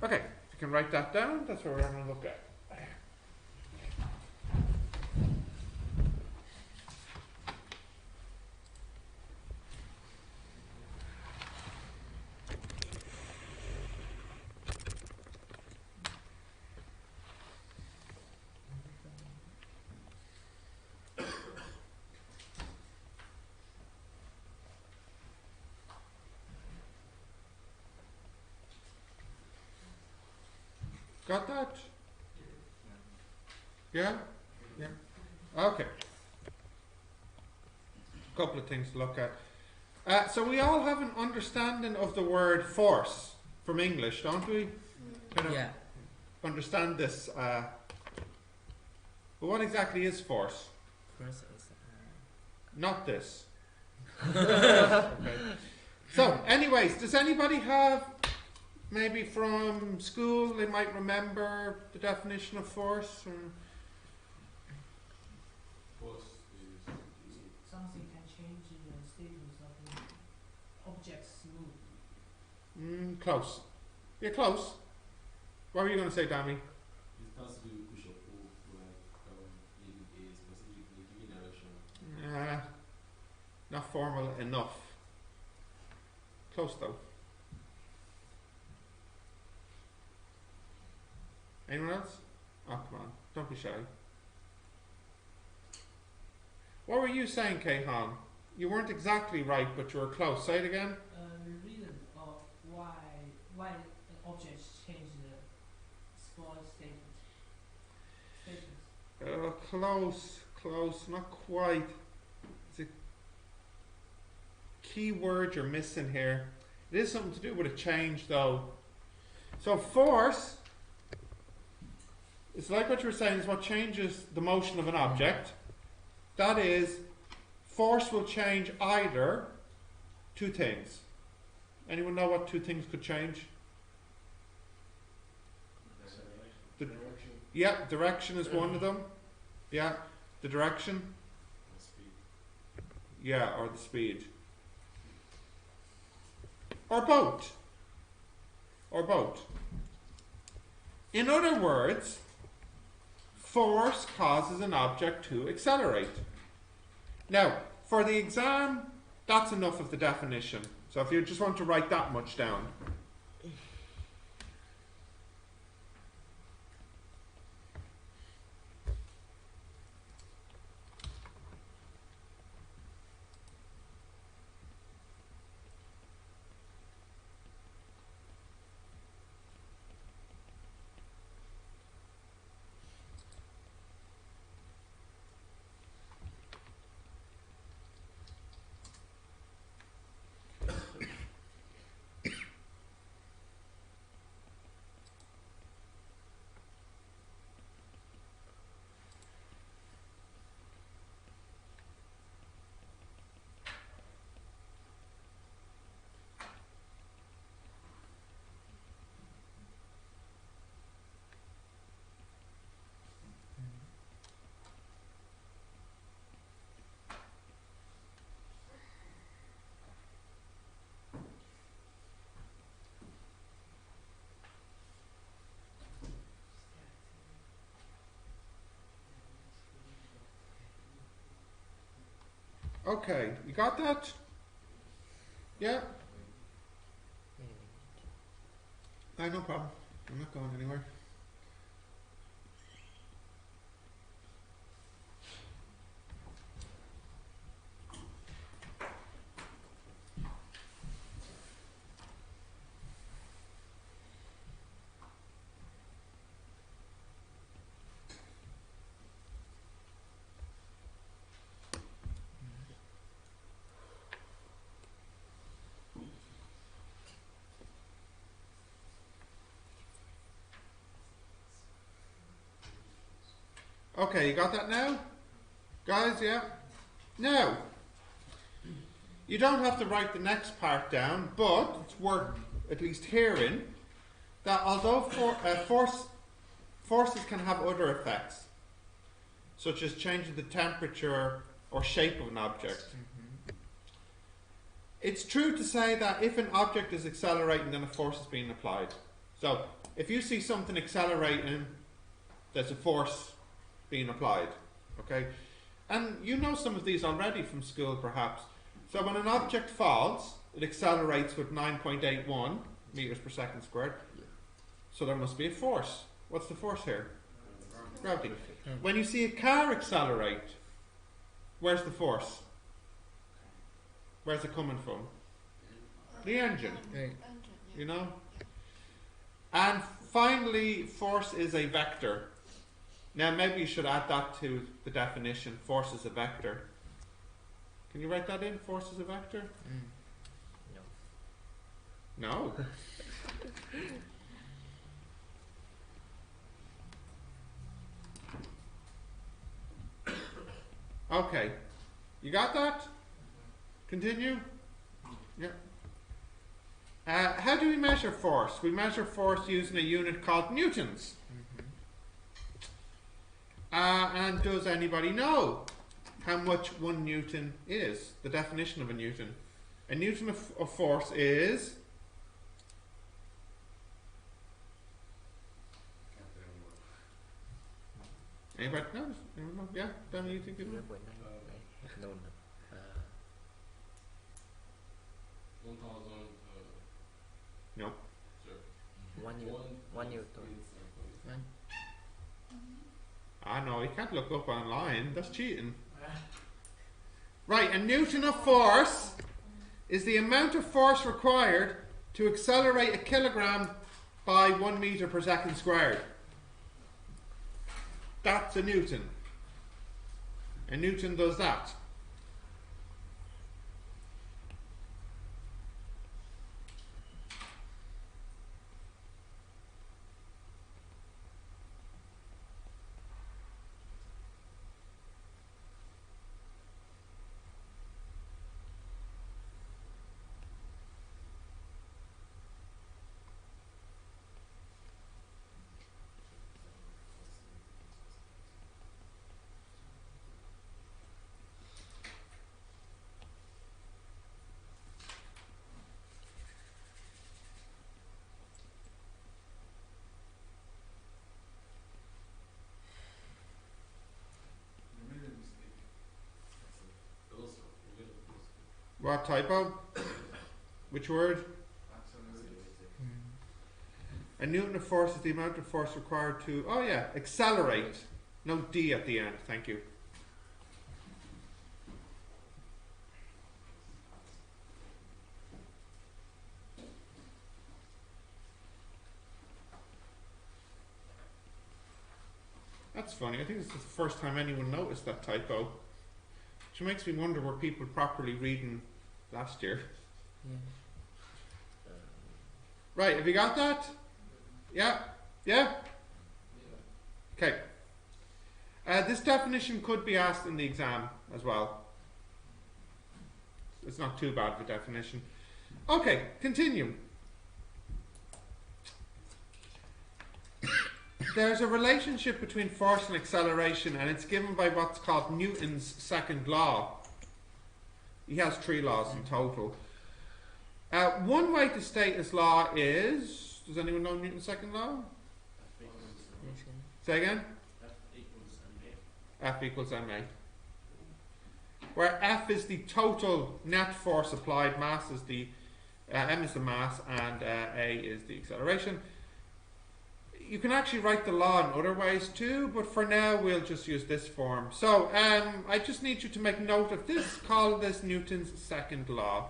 Okay, you can write that down. That's what we're going to look at. Got that? Yeah? Yeah. Okay. A couple of things to look at. So we all have an understanding of the word force from English, don't we? Kind of understand this. But what exactly is force? Force is not this. Okay. So, anyways, does anybody have, maybe from school, they might remember the definition of force? Or? Force is something can change the status of the object's mood. Close. You're close. What were you going to say, Dami? it has to do with push or pull, like in a specific given direction. Not formal enough. Close though. Anyone else? Oh, come on. Don't be shy. What were you saying, Kayhan? You weren't exactly right, but you were close. Say it again. The reason of why an object changes the small status. Close, not quite. It's a key word you're missing here. It is something to do with a change, though. So force, it's like what you were saying, is what changes the motion of an object. That is, force will change either two things. Anyone know what two things could change? Direction. Yeah, direction is one of them. Yeah, the direction. And speed. Yeah, or the speed. Or both. Or both. In other words, force causes an object to accelerate. Now, for the exam, that's enough of the definition. So if you just want to write that much down. Okay, you got that? Yeah? No problem. I'm not going anywhere. Okay, you got that now? Guys, yeah? Now, you don't have to write the next part down, but it's worth at least hearing that although forces can have other effects, such as changing the temperature or shape of an object, it's true to say that if an object is accelerating, then a force is being applied. So if you see something accelerating, there's a force being applied. Okay? And you know some of these already from school perhaps. So when an object falls, it accelerates with 9.81 meters per second squared. So there must be a force. What's the force here? Gravity. When you see a car accelerate, where's the force? Where's it coming from? The engine. You know? And finally, force is a vector. Now maybe you should add that to the definition. Force is a vector. Can you write that in? Force is a vector? No. Okay. You got that? Continue? Yeah. How do we measure force? We measure force using a unit called newtons. And does anybody know how much 1 newton is? The definition of a newton. A newton of force is... Anybody knows? Anyone know? Yeah? Danny, you think you know? 1,000. No. Sure. 1 newton. No, you can't look up online. That's cheating. Right, a newton of force is the amount of force required to accelerate a kilogram by 1 meter per second squared. That's a newton. A newton does that. What typo? Which word? A newton of force is the amount of force required to, oh yeah, accelerate. No D at the end, thank you. That's funny, I think this is the first time anyone noticed that typo. Which makes me wonder, were people properly reading last year? Right, have you got that? Yeah? Yeah? Okay. This definition could be asked in the exam as well. It's not too bad of a definition. Okay, continue. There's a relationship between force and acceleration, and it's given by what's called Newton's second law. He has 3 laws in total. One way to state this law is... Does anyone know Newton's second law? Say again? F equals ma. Where F is the total net force applied, mass is the... m is the mass, and a is the acceleration. You can actually write the law in other ways too, but for now we'll just use this form. So I just need you to make note of this. Call this Newton's second law.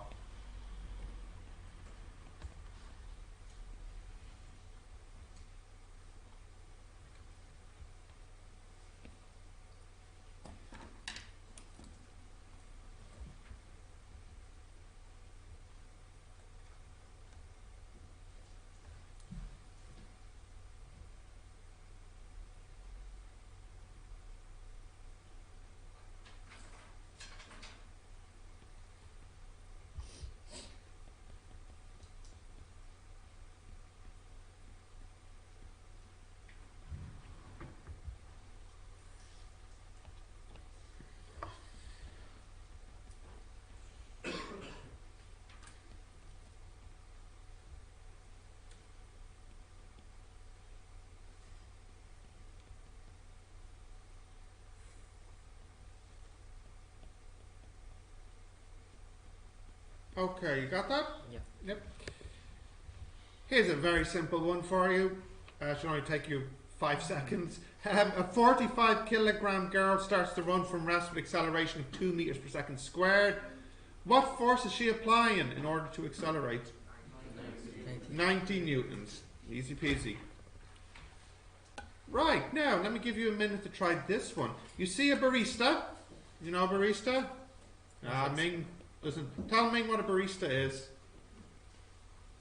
Okay, you got that? Yeah. Yep. Here's a very simple one for you. It should only take you 5 seconds. A 45 kilogram girl starts to run from rest with acceleration of 2 meters per second squared. What force is she applying in order to accelerate? 90 newtons. Easy peasy. Right, now let me give you a minute to try this one. You see a barista? You know a barista? Ming doesn't. Tell Ming what a barista is.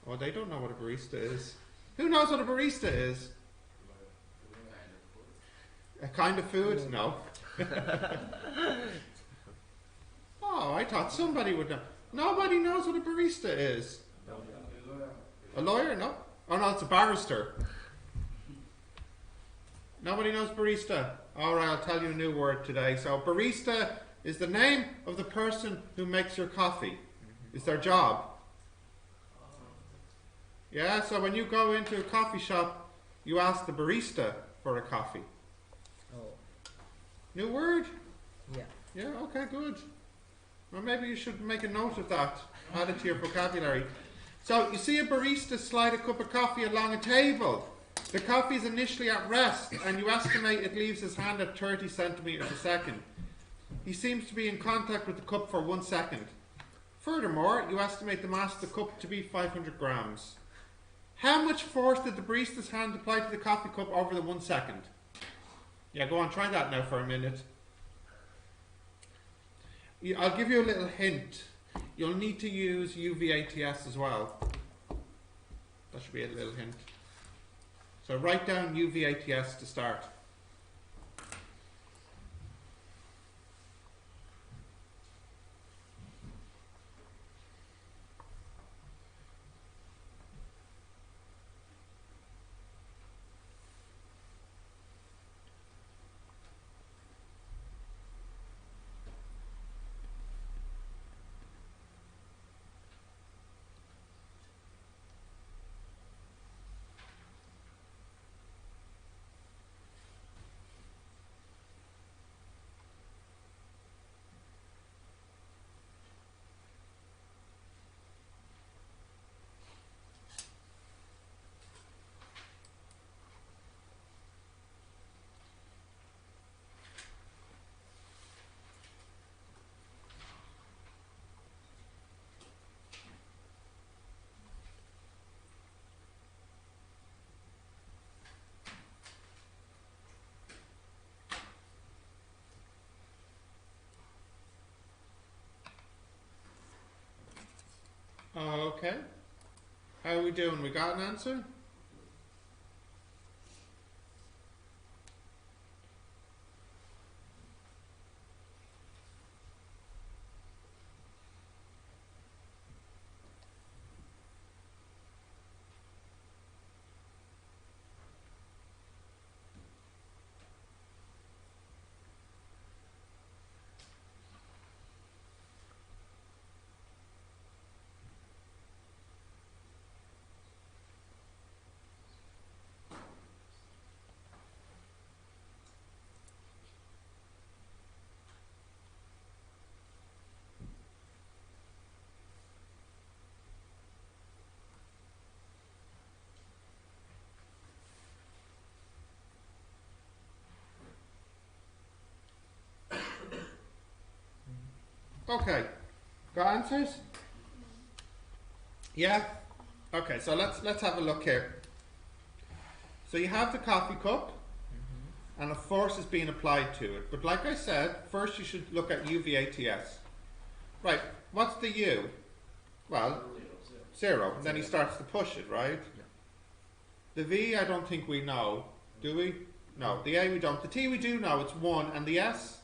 Oh, they don't know what a barista is. Who knows what a barista is? A kind of food? No. Oh, I thought somebody would know. Nobody knows what a barista is. A lawyer? No. Oh no, it's a barrister. Nobody knows barista. Alright, I'll tell you a new word today. So barista is the name of the person who makes your coffee. It's their job. Yeah, so when you go into a coffee shop, you ask the barista for a coffee. Oh. New word? Yeah. Yeah, okay, good. Well, maybe you should make a note of that. Add it to your vocabulary. So, you see a barista slide a cup of coffee along a table. The coffee is initially at rest, and you estimate it leaves his hand at 30 centimeters a second. He seems to be in contact with the cup for 1 second. Furthermore, you estimate the mass of the cup to be 500 grams. How much force did the barista's hand apply to the coffee cup over the 1 second? Yeah, go on, try that now for a minute. I'll give you a little hint. You'll need to use UVATS as well. That should be a little hint. So write down UVATS to start. Okay. How are we doing? We got an answer? Okay. Got answers? Yeah? Okay, so let's have a look here. So you have the coffee cup and a force is being applied to it. But like I said, first you should look at UVATS. Right, what's the U? Well, 0. And then he starts to push it, right? The V I don't think we know. Do we? No. The A we don't. The T we do know, it's 1. And the S?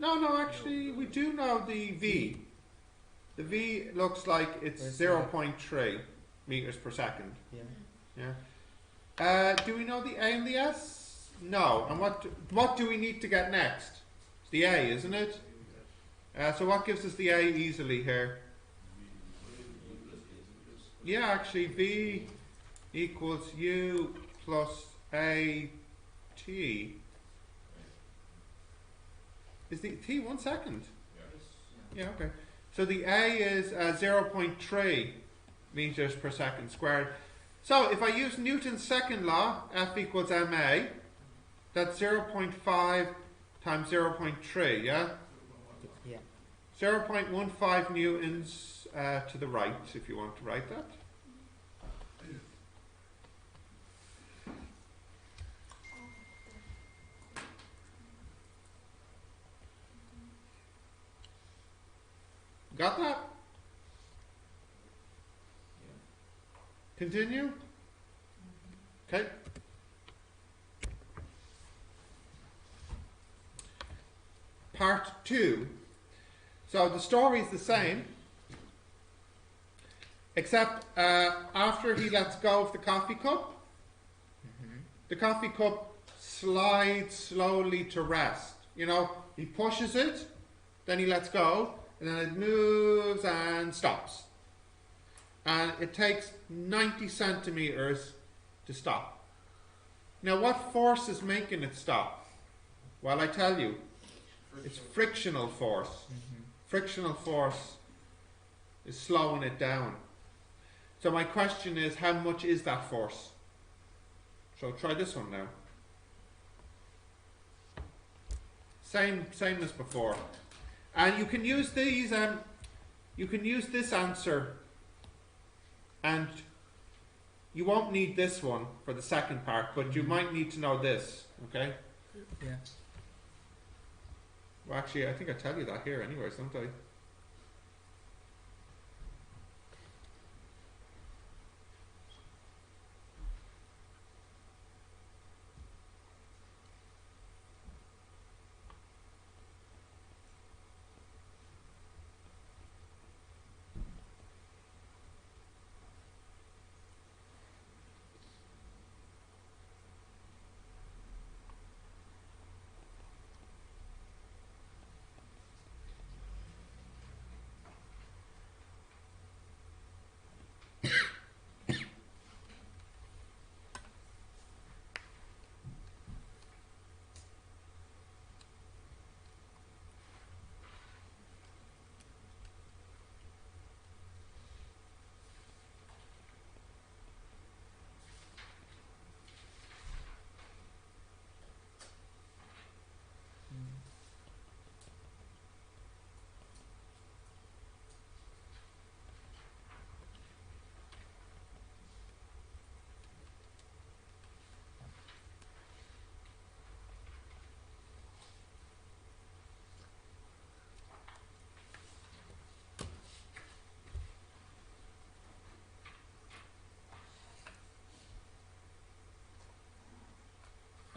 No, actually we do know the V. The V looks like it's 0.3 meters per second. Yeah. Do we know the A and the S? No. And what do we need to get next? It's the A, isn't it? So what gives us the A easily here? Yeah, actually V equals U plus A T. Is the T 1 second? Yeah, okay. So the A is 0.3 meters per second squared. So if I use Newton's second law, F equals ma, that's 0.5 times 0.3, yeah? Yeah. 0.15 newtons to the right, if you want to write that. Got that? Continue? Okay. Part 2. So the story is the same, except after he lets go of the coffee cup, the coffee cup slides slowly to rest. You know, he pushes it, then he lets go, and then it moves and stops. And it takes 90 centimeters to stop. Now, what force is making it stop? Well, I tell you, it's frictional force. Frictional force is slowing it down. So my question is, how much is that force? So try this one now. Same as before. And you can use these, you can use this answer, and you won't need this one for the second part, but you might need to know this, okay? Yeah. Well, actually, I think I tell you that here anyways, don't I?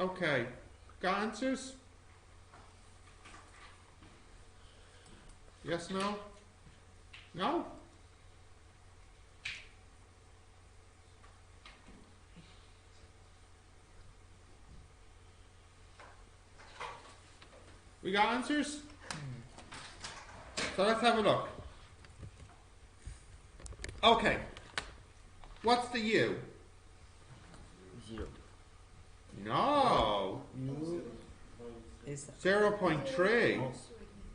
Okay, got answers? Yes, no? No? We got answers? So let's have a look. Okay. What's the U? 0. No. U is 0.3.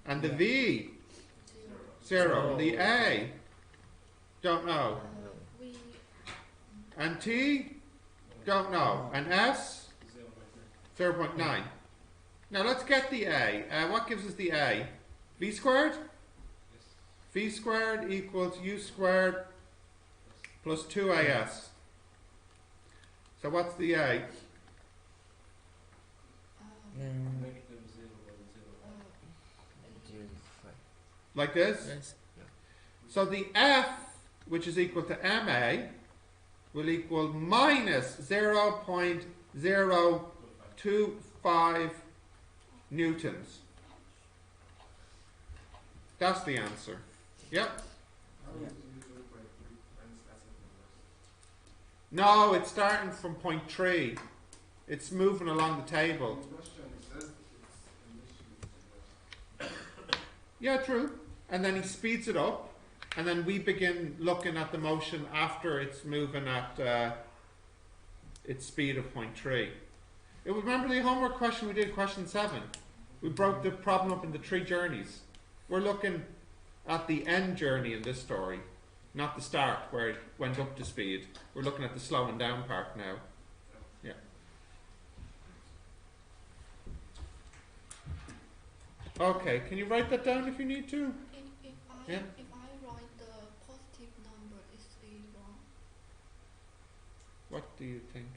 And the V? 0. And the A? Don't know. And T? Don't know. And S? 0.9. Now let's get the A. What gives us the A? V squared? V squared equals U squared plus 2AS. So what's the A? Like this? Yes. So the F, which is equal to MA, will equal minus 0.025 newtons. That's the answer. Yep. No, it's starting from point 3. It's moving along the table. Yeah, true. And then he speeds it up, and then we begin looking at the motion after it's moving at its speed of 0.3. Remember the homework question we did, question 7? We broke the problem up into 3 journeys. We're looking at the end journey in this story, not the start where it went up to speed. We're looking at the slowing down part now. Yeah. Okay, can you write that down if you need to? Yeah. If I write the positive number, is it wrong? What do you think?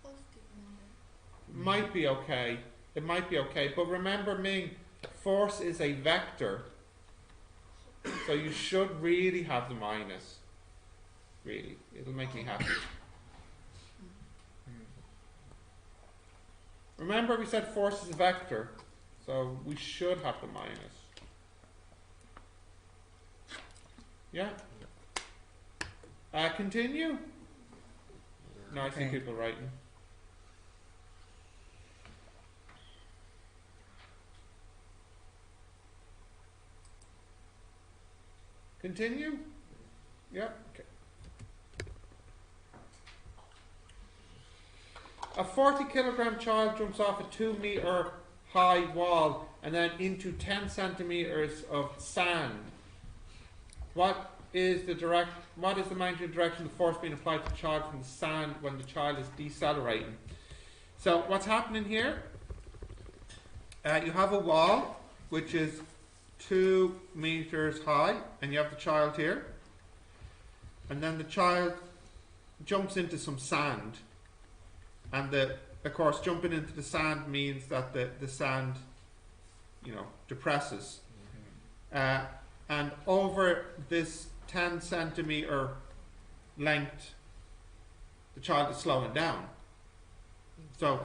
Positive number. Might be okay. It might be okay. But remember, Ming, force is a vector. So you should really have the minus. Really. It'll make me happy. Remember we said force is a vector. So we should have the minus. Yeah? Continue? No, I see Okay. people writing. Continue? Yeah, okay. A 40-kilogram child jumps off a 2-meter high wall and then into 10 centimeters of sand. What is the magnitude direction of the force being applied to the child from the sand when the child is decelerating? So what's happening here? You have a wall which is 2 meters high, and you have the child here, and then the child jumps into some sand, and of course jumping into the sand means that the sand, depresses, and over this 10 centimeter length the child is slowing down. So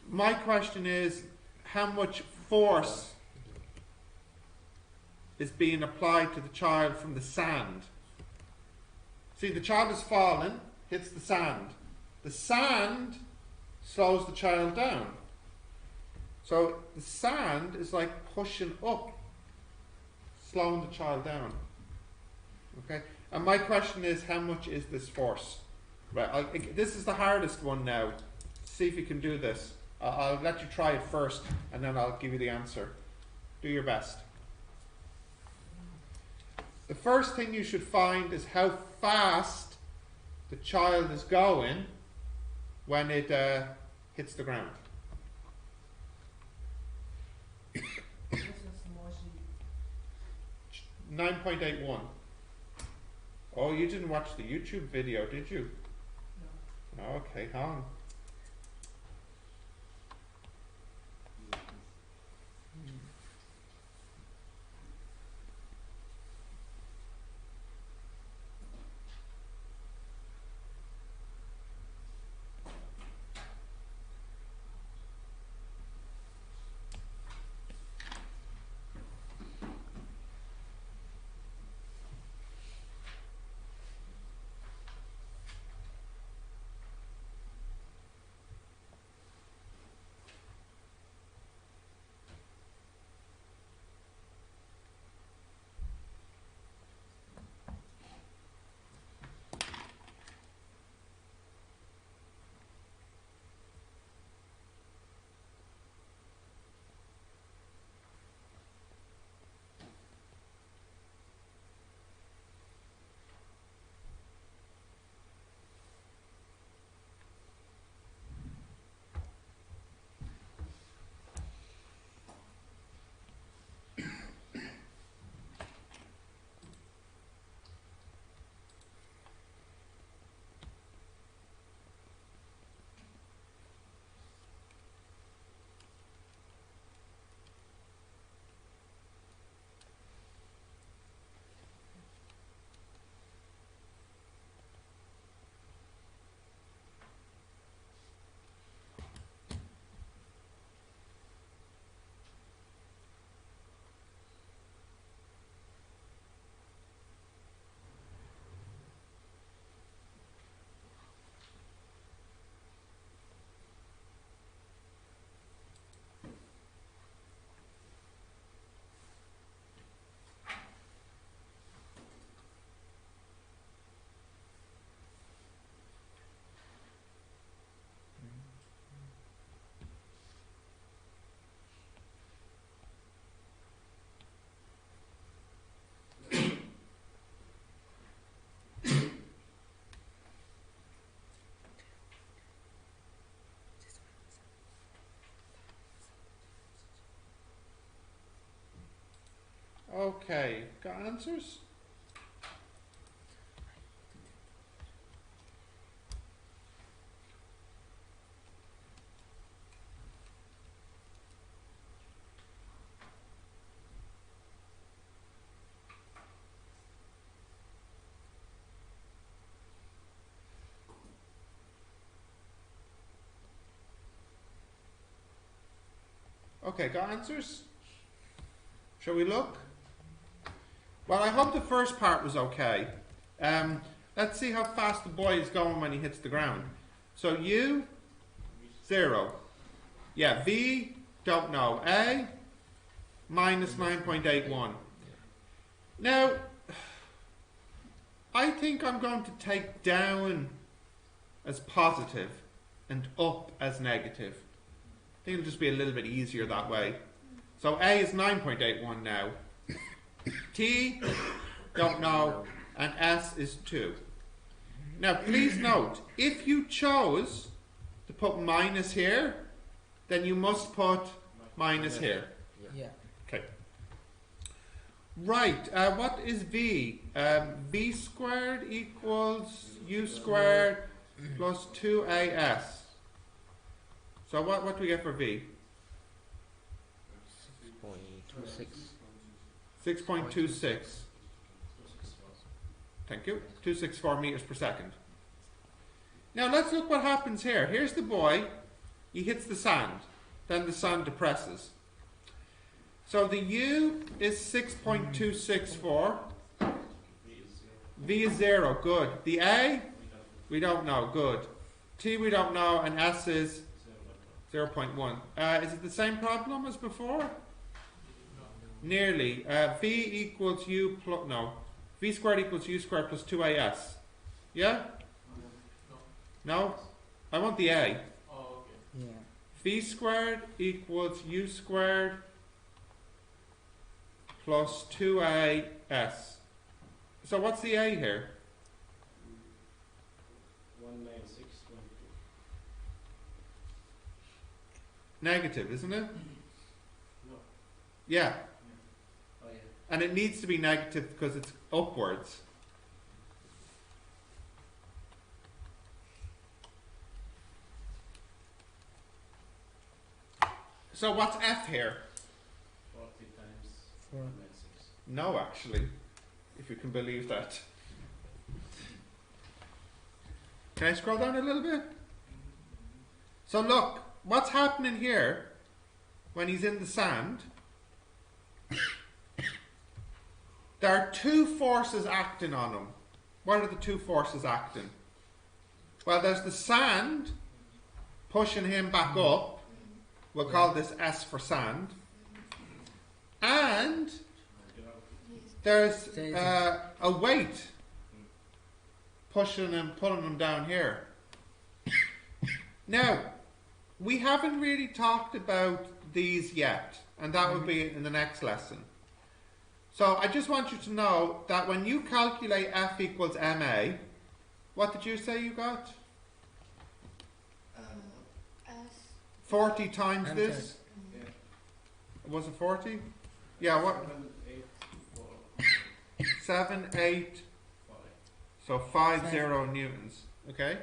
my question is, how much force is being applied to the child from the sand? See, the child is falling, hits the sand. The sand slows the child down. So the sand is like pushing up, slowing the child down. Okay? And my question is, how much is this force? Right, this is the hardest one now. See if you can do this. I'll let you try it first, and then I'll give you the answer. Do your best. The first thing you should find is how fast the child is going when it hits the ground. What's the small sheet? 9.81. Oh, you didn't watch the YouTube video, did you? No. Okay, hang. Okay, got answers? Okay, got answers? Shall we look? Well, I hope the first part was okay. Let's see how fast the boy is going when he hits the ground. So U, 0. Yeah, V, don't know. A, minus 9.81. Now, I think I'm going to take down as positive and up as negative. I think it'll just be a little bit easier that way. So A is 9.81 now. T, don't know, and S is 2. Now please note, if you chose to put minus here, then you must put minus here. Yeah. Okay. Right, what is V? V squared equals U squared plus 2AS. So what do we get for V? 6.26. 6.26. Thank you. 264 meters per second. Now let's look what happens here. Here's the boy. He hits the sand. Then the sand depresses. So the U is 6.264. V is 0. Good. The A, we don't know. Good. T, we don't know. And S is 0.1. Is it the same problem as before? Nearly. V equals U plus, no. V squared equals U squared plus 2AS. Yeah? No? I want the A. Oh, okay. Yeah. V squared equals U squared plus 2AS. So what's the A here? 196.2. Negative, isn't it? No. Yeah. Oh, yeah. And it needs to be negative because it's upwards. So what's F here? 40 times 4. 196. No, actually, if you can believe that. Can I scroll down a little bit? So look, what's happening here when he's in the sand? There are two forces acting on him. What are the two forces acting? Well, there's the sand pushing him back up. We'll call this S for sand. And there's a weight pushing and pulling him down here. Now, we haven't really talked about these yet, and that will be in the next lesson. So I just want you to know that when you calculate F equals MA, what did you say you got? S. 40 times I'm this? Yeah. Was it 40? Yeah, what? 7, 8, 4, 7, 8, 5. so 50 newtons. Okay?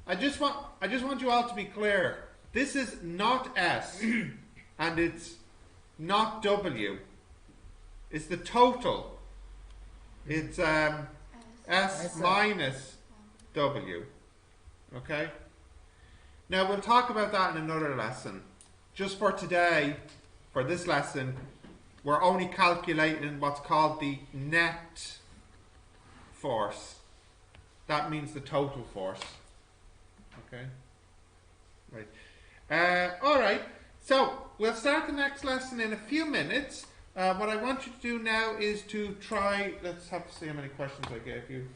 I just want you all to be clear. This is not S and it's not W. It's the total. It's S S. minus W. Okay? Now we'll talk about that in another lesson. Just for today, for this lesson, we're only calculating what's called the net force. That means the total force. Okay? Right. Alright, so we'll start the next lesson in a few minutes. What I want you to do now is to try, let's have to see how many questions I gave you.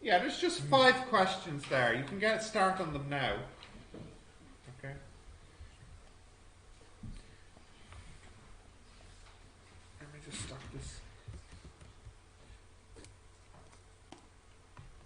Yeah, there's just 5 questions there. You can get a start on them now.